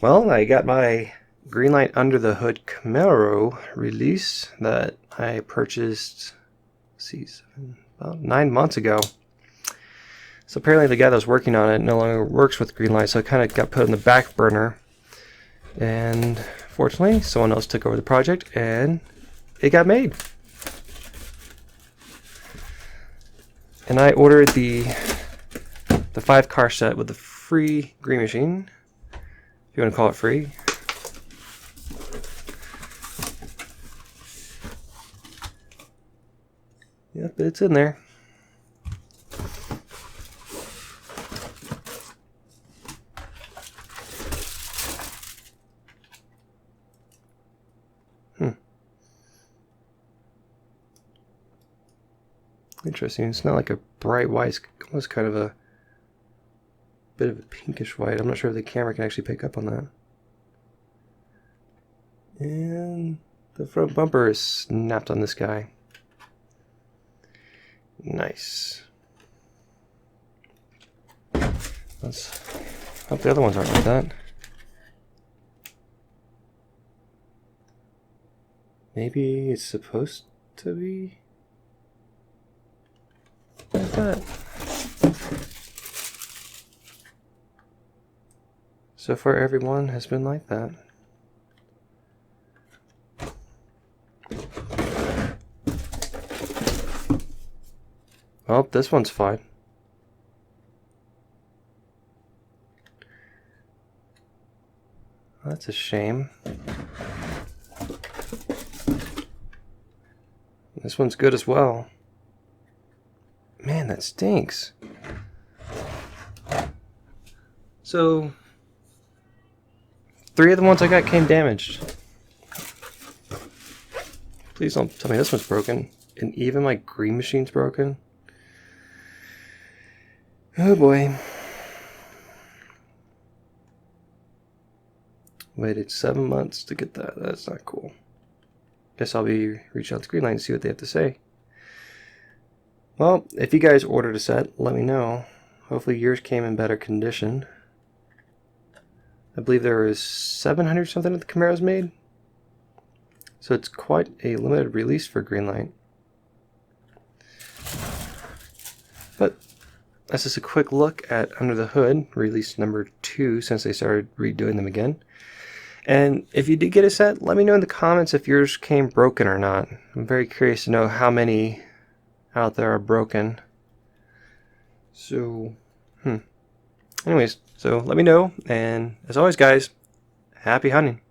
Well, I got my Greenlight Under the Hood Camaro release that I purchased, about 9 months ago. So apparently the guy that was working on it no longer works with Greenlight, so it kind of got put on the back burner. And fortunately, someone else took over the project and it got made. And I ordered the 5-car set with the free green machine, if you want to call it free. Yep, it's in there. Interesting. It's not like a bright white. It's almost kind of a bit of a pinkish white. I'm not sure if the camera can actually pick up on that. And the front bumper is snapped on this guy. Nice. Let's hope the other ones aren't like that. Maybe it's supposed to be like that. So far everyone has been like that. Oh, this one's fine. That's a shame. This one's good as well. Man, that stinks. So, 3 of the ones I got came damaged. Please don't tell me this one's broken. And even my green machine's broken. Oh boy. Waited 7 months to get that. That's not cool. Guess I'll be reaching out to Greenlight and see what they have to say. Well, if you guys ordered a set, let me know. Hopefully yours came in better condition. I believe there was 700 something of the Camaros made. So it's quite a limited release for Greenlight. But that's just a quick look at Under the Hood, release number 2, since they started redoing them again. And if you did get a set, let me know in the comments if yours came broken or not. I'm very curious to know how many out there are broken. So, anyways, so let me know. And as always, guys, happy hunting.